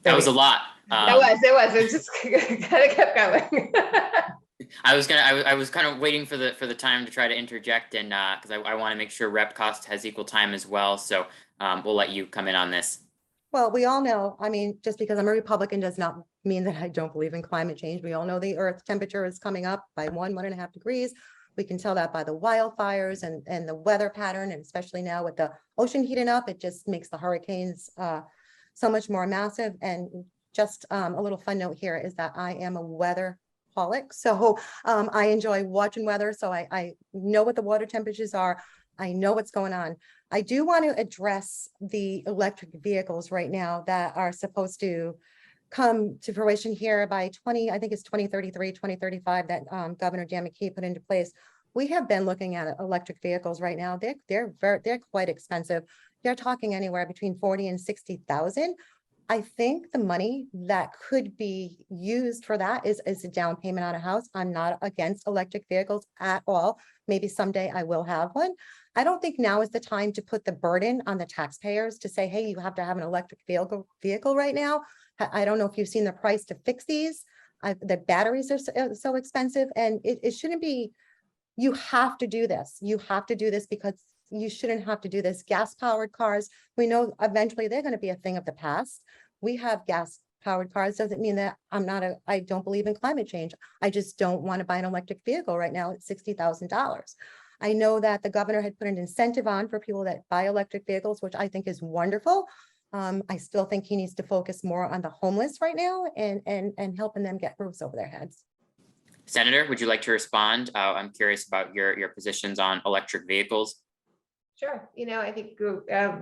that was a lot. It was just kind of kept going. I was kind of waiting for the time to try to interject, and because I want to make sure Rep Costa has equal time as well. So we'll let you come in on this. Well, we all know, I mean, just because I'm a Republican does not mean that I don't believe in climate change. We all know the Earth's temperature is coming up by 1.5 degrees. We can tell that by the wildfires and the weather pattern, and especially now with the ocean heating up, it just makes the hurricanes so much more massive. And just a little fun note here is that I am a weatheraholic. So I enjoy watching weather. So I know what the water temperatures are. I know what's going on. I do want to address the electric vehicles right now that are supposed to come to fruition here by 2033, 2035, that Governor Jan McKee put into place. We have been looking at electric vehicles right now. They're quite expensive. You're talking anywhere between 40 and 60,000. I think the money that could be used for that is a down payment on a house. I'm not against electric vehicles at all. Maybe someday I will have one. I don't think now is the time to put the burden on the taxpayers to say, hey, you have to have an electric vehicle right now. I don't know if you've seen the price to fix these. The batteries are so expensive, and it shouldn't be. You have to do this. You have to do this because you shouldn't have to do this. Gas-powered cars, we know eventually they're going to be a thing of the past. We have gas-powered cars. Doesn't mean that I don't believe in climate change. I just don't want to buy an electric vehicle right now at $60,000. I know that the governor had put an incentive on for people that buy electric vehicles, which I think is wonderful. I still think he needs to focus more on the homeless right now and helping them get roofs over their heads. Senator, would you like to respond? I'm curious about your positions on electric vehicles. Sure. I think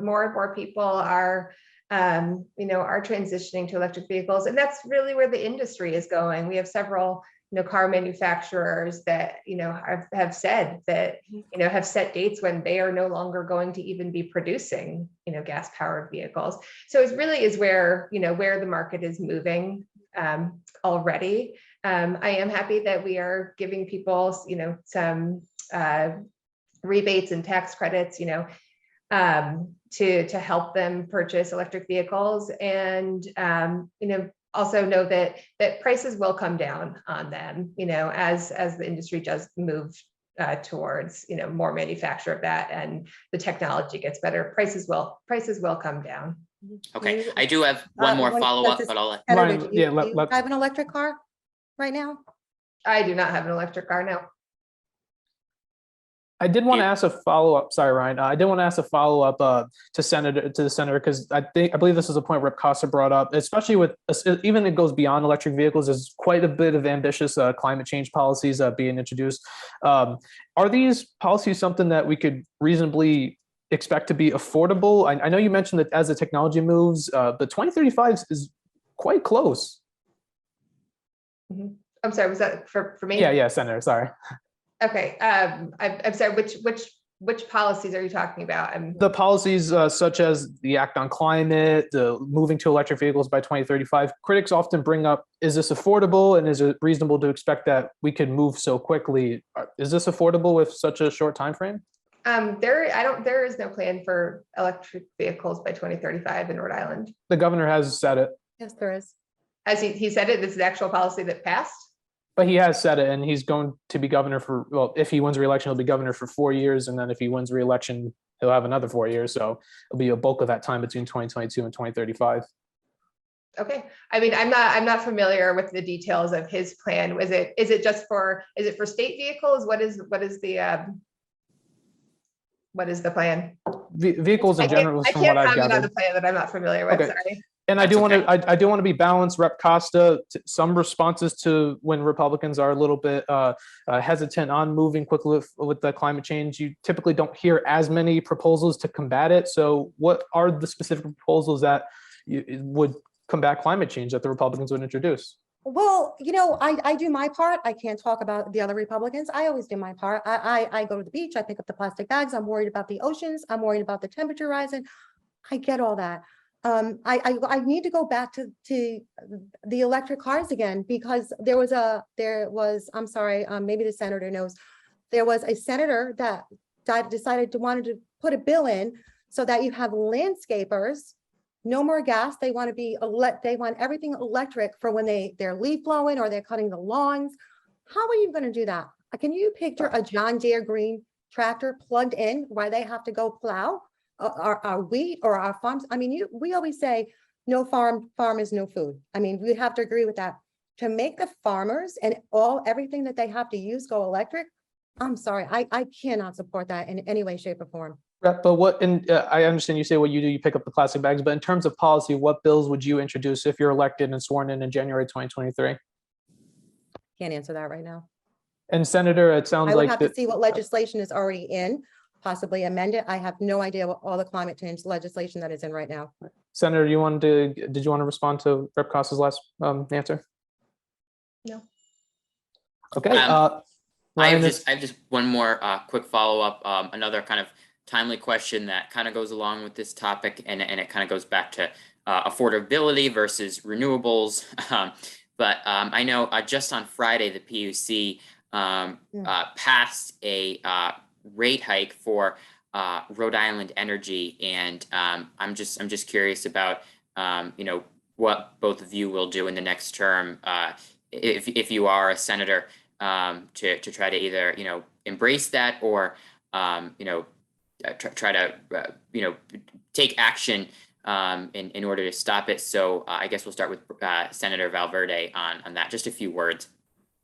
more and more people are transitioning to electric vehicles, and that's really where the industry is going. We have several car manufacturers that have said that have set dates when they are no longer going to even be producing gas powered vehicles. So it really is where where the market is moving already. I am happy that we are giving people some rebates and tax credits to help them purchase electric vehicles, and also know that prices will come down on them, as the industry does move towards, more manufacture of that, and the technology gets better. Prices will come down. Okay, I do have one more follow-up, but I'll let Ryan, Ryan, do you let's have an electric car right now? I do not have an electric car, no. I did want to ask a follow-up. Sorry, Ryan. I did want to ask a follow-up to the senator, because I believe this is a point Rep Costa brought up, especially with even it goes beyond electric vehicles. There's quite a bit of ambitious climate change policies being introduced. Are these policies something that we could reasonably expect to be affordable? I know you mentioned that as the technology moves, but 2035 is quite close. Mm-hmm. I'm sorry, was that for me? Yeah, Senator. Sorry. Okay, I'm sorry. Which policies are you talking about? The policies such as the Act on Climate, the moving to electric vehicles by 2035. Critics often bring up: is this affordable, and is it reasonable to expect that we could move so quickly? Is this affordable with such a short time frame? There is no plan for electric vehicles by 2035 in Rhode Island. The governor has said it. Yes, there is. As he said it, this is the actual policy that passed. But he has said it, and he's going to be governor for, well, if he wins re-election, he'll be governor for 4 years. And then if he wins re-election, he'll have another 4 years. So it'll be a bulk of that time between 2022 and 2035. Okay. I mean, I'm not familiar with the details of his plan. Is it for state vehicles? What is the plan? Vehicles in general. I can't comment on the plan that I'm not familiar with. Okay. Sorry. And I do want to be balanced. Rep Costa, some responses to when Republicans are a little bit hesitant on moving quickly with the climate change. You typically don't hear as many proposals to combat it. So what are the specific proposals that would combat climate change that the Republicans would introduce? Well, I do my part. I can't talk about the other Republicans. I always do my part. I go to the beach, I pick up the plastic bags. I'm worried about the oceans. I'm worried about the temperature rising. I get all that. I need to go back to the electric cars again, because I'm sorry, maybe the senator knows, there was a senator that decided to wanted to put a bill in so that you have landscapers, no more gas. They want everything electric for when they're leaf blowing or they're cutting the lawns. How are you going to do that? Can you picture a John Deere green tractor plugged in where they have to go plow our wheat or our farms? I mean, we always say no farm is no food. I mean, we have to agree with that. To make the farmers and everything that they have to use go electric, I'm sorry, I cannot support that in any way, shape, or form. But I understand you say what you do, you pick up the plastic bags, but in terms of policy, what bills would you introduce if you're elected and sworn in January 2023? Can't answer that right now. And Senator, it sounds I would like have to see what legislation is already in, possibly amend it. I have no idea what all the climate change legislation that is in right now. Senator, did you want to respond to Rep. Costa's last answer? No. Okay. I have just one more quick follow-up, another kind of timely question that kind of goes along with this topic, and it kind of goes back to affordability versus renewables. But I know just on Friday, the PUC passed a rate hike for Rhode Island Energy, and I'm just curious about what both of you will do in the next term if you are a senator, to try to either embrace that or try to take action in order to stop it. So I guess we'll start with Senator Valverde on that. Just a few words.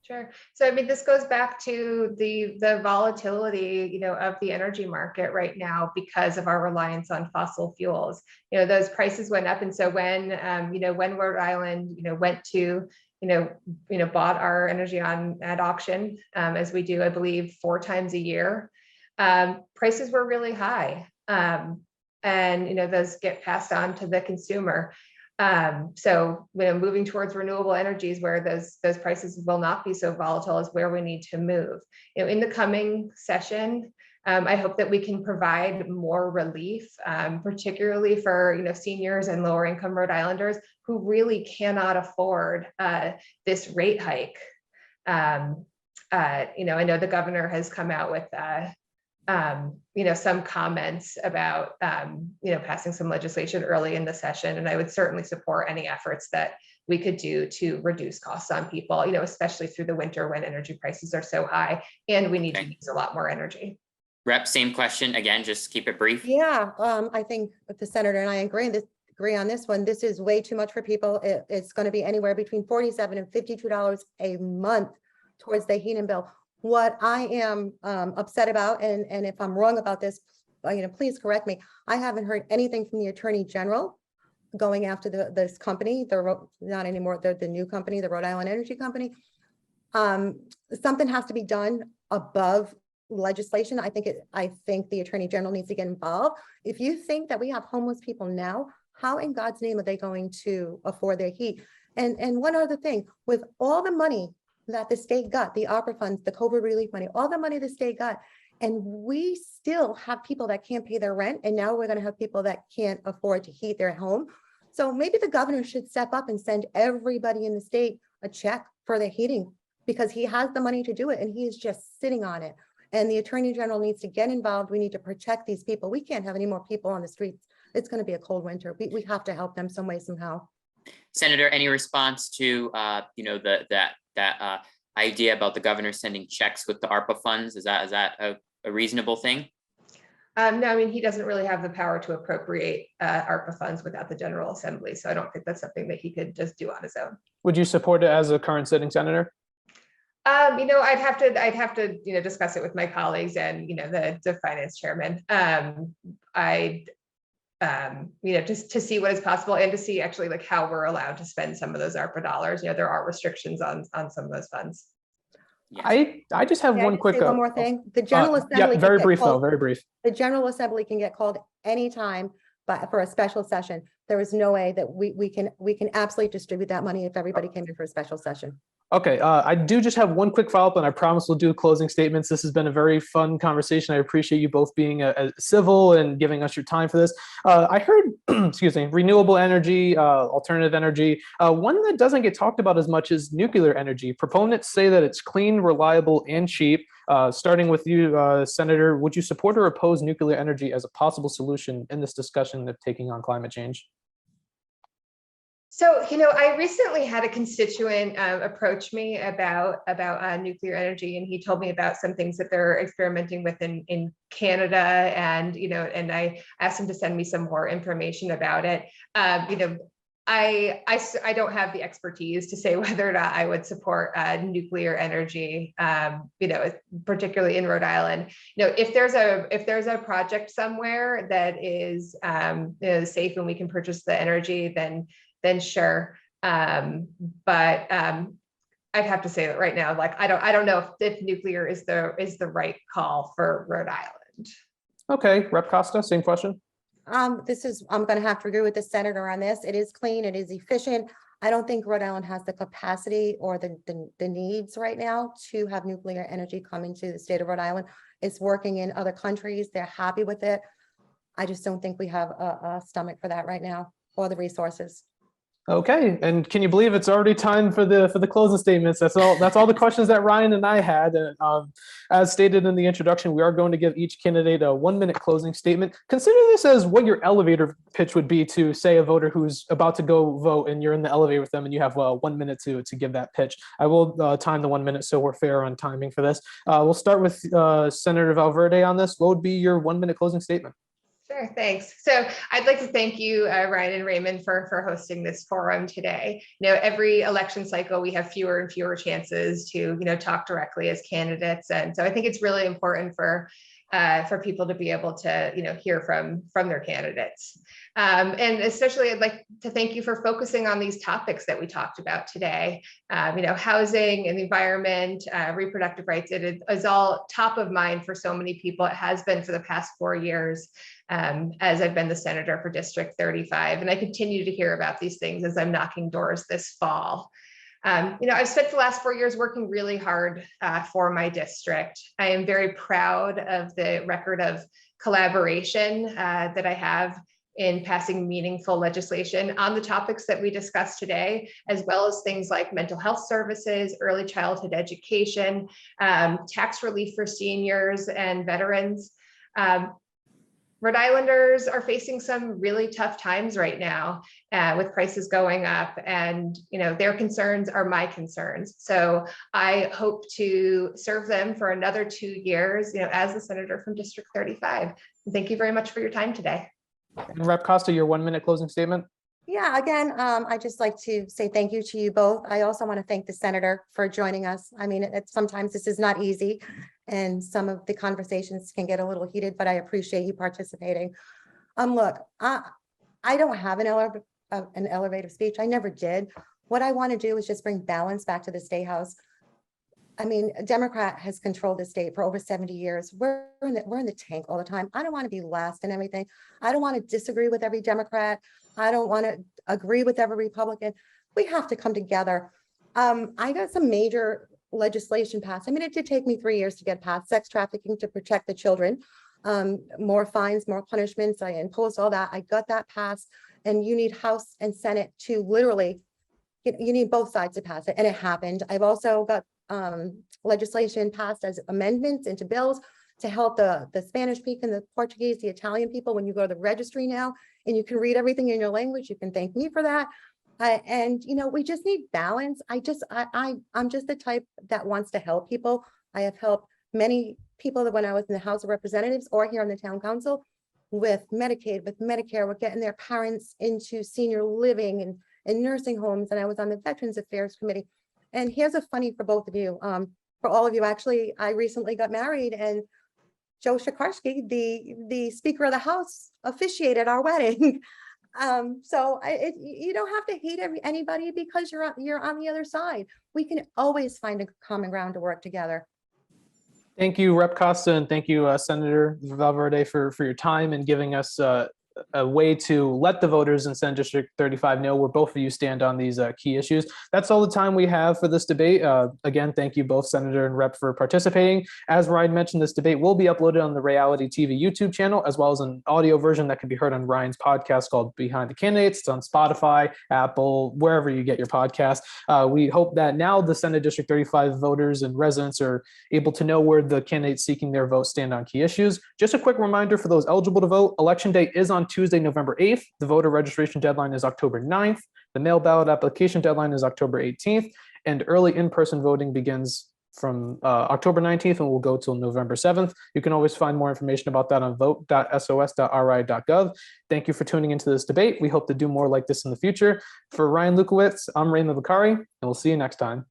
Sure. So I mean, this goes back to the volatility, of the energy market right now because of our reliance on fossil fuels. Those prices went up, and so when Rhode Island, went to bought our energy at auction, as we do, I believe, 4 times a year, prices were really high, and those get passed on to the consumer. So moving towards renewable energies where those prices will not be so volatile is where we need to move. In the coming session, I hope that we can provide more relief, particularly for seniors and lower income Rhode Islanders who really cannot afford this rate hike. I know the governor has come out with some comments about passing some legislation early in the session, and I would certainly support any efforts that we could do to reduce costs on people, especially through the winter when energy prices are so high and we need to use a lot more energy. Rep, same question again, just keep it brief. Yeah, I think the senator and I agree on this one. This is way too much for people. It's going to be anywhere between $47 and $52 a month towards the heating bill. What I am upset about, and if I'm wrong about this, please correct me. I haven't heard anything from the Attorney General going after this company. Not anymore. They're the new company, the Rhode Island Energy Company. Something has to be done above legislation. I think the Attorney General needs to get involved. If you think that we have homeless people now, how in God's name are they going to afford their heat? And one other thing, with all the money that the state got, the ARPA funds, the COVID relief money, all the money the state got, and we still have people that can't pay their rent, and now we're going to have people that can't afford to heat their home. So maybe the governor should step up and send everybody in the state a check for their heating, because he has the money to do it and he is just sitting on it. And the Attorney General needs to get involved. We need to protect these people. We can't have any more people on the streets. It's going to be a cold winter. We have to help them some way, somehow. Senator, any response to that idea about the governor sending checks with the ARPA funds? Is that a reasonable thing? No, I mean, he doesn't really have the power to appropriate ARPA funds without the General Assembly. So I don't think that's something that he could just do on his own. Would you support it as a current sitting senator? I'd have to, discuss it with my colleagues and, the finance chairman. Just to see what is possible and to see actually like how we're allowed to spend some of those ARPA dollars. There are restrictions on some of those funds. Yes. I just have one quick one more thing. The General Assembly. Very brief though, very brief. The General Assembly can get called anytime for a special session, there is no way that we can absolutely distribute that money if everybody came in for a special session. Okay, I do just have one quick follow-up, and I promise we'll do closing statements. This has been a very fun conversation. I appreciate you both being civil and giving us your time for this. I heard, excuse me, renewable energy, alternative energy. One that doesn't get talked about as much is nuclear energy. Proponents say that it's clean, reliable, and cheap. Starting with you, Senator, would you support or oppose nuclear energy as a possible solution in this discussion of taking on climate change? So, I recently had a constituent approach me about nuclear energy, and he told me about some things that they're experimenting with in Canada, and and I asked him to send me some more information about it. I don't have the expertise to say whether or not I would support nuclear energy, particularly in Rhode Island. If there's a project somewhere that is safe and we can purchase the energy, then sure. But I'd have to say that right now, like I don't know if nuclear is the right call for Rhode Island. Okay, Rep Costa, same question. I'm going to have to agree with the senator on this. It is clean, it is efficient. I don't think Rhode Island has the capacity or the needs right now to have nuclear energy come into the state of Rhode Island. It's working in other countries. They're happy with it. I just don't think we have a stomach for that right now, or the resources. Okay, and can you believe it's already time for the closing statements? That's all the questions that Ryan and I had. As stated in the introduction, we are going to give each candidate a 1-minute closing statement. Consider this as what your elevator pitch would be to, say, a voter who's about to go vote, and you're in the elevator with them, and you have 1 minute to give that pitch. I will time the 1 minute so we're fair on timing for this. We'll start with Senator Valverde on this. What would be your 1-minute closing statement? Sure, thanks. So I'd like to thank you, Ryan and Raymond, for hosting this forum today. Every election cycle, we have fewer and fewer chances to, talk directly as candidates. And so I think it's really important for people to be able to, hear from their candidates. And especially I'd like to thank you for focusing on these topics that we talked about today. Housing and the environment, reproductive rights, it is all top of mind for so many people. It has been for the past 4 years. As I've been the senator for District 35, and I continue to hear about these things as I'm knocking doors this fall. I've spent the last 4 years working really hard for my district. I am very proud of the record of collaboration that I have in passing meaningful legislation on the topics that we discussed today, as well as things like mental health services, early childhood education, tax relief for seniors and veterans. Rhode Islanders are facing some really tough times right now with prices going up, and their concerns are my concerns. So I hope to serve them for another 2 years, as the senator from District 35. Thank you very much for your time today. And Rep Costa, your 1-minute closing statement. Yeah, again, I just like to say thank you to you both. I also want to thank the senator for joining us. I mean, sometimes this is not easy, and some of the conversations can get a little heated, but I appreciate you participating. Look, I don't have an elevator speech. I never did. What I want to do is just bring balance back to the State House. I mean, a Democrat has controlled the state for over 70 years. We're in the tank all the time. I don't want to be last in everything. I don't want to disagree with every Democrat. I don't want to agree with every Republican. We have to come together. I got some major legislation passed. I mean, it did take me 3 years to get past sex trafficking to protect the children. More fines, more punishments. I imposed all that. I got that passed. And you need House and Senate to literally, you need both sides to pass it. And it happened. I've also got legislation passed as amendments into bills to help the Spanish speaking, the Portuguese, the Italian people. When you go to the registry now and you can read everything in your language, you can thank me for that. And we just need balance. I'm just the type that wants to help people. I have helped many people that when I was in the House of Representatives or here on the town council with Medicaid, with Medicare, with getting their parents into senior living and nursing homes. And I was on the Veterans Affairs Committee. And here's a funny for both of you, for all of you. Actually, I recently got married, and Joe Shikarsky, the Speaker of the House, officiated our wedding. So you don't have to hate anybody because you're on the other side. We can always find a common ground to work together. Thank you, Rep Costa, and thank you, Senator Valverde, for your time and giving us a way to let the voters in Senate District 35 know where both of you stand on these key issues. That's all the time we have for this debate. Again, thank you both, Senator and Rep, for participating. As Ryan mentioned, this debate will be uploaded on the Ray-ality TV YouTube channel, as well as an audio version that can be heard on Ryan's podcast called Behind the Candidates. It's on Spotify, Apple, wherever you get your podcast. We hope that now the Senate District 35 voters and residents are able to know where the candidates seeking their vote stand on key issues. Just a quick reminder for those eligible to vote, Election Day is on Tuesday, November 8th. The voter registration deadline is October 9th. The mail ballot application deadline is October 18th. And early in-person voting begins from October 19th and will go till November 7th. You can always find more information about that on vote.sos.ri.gov. Thank you for tuning into this debate. We hope to do more like this in the future. For Ryan Lukowicz, I'm Raymond Bakari, and we'll see you next time.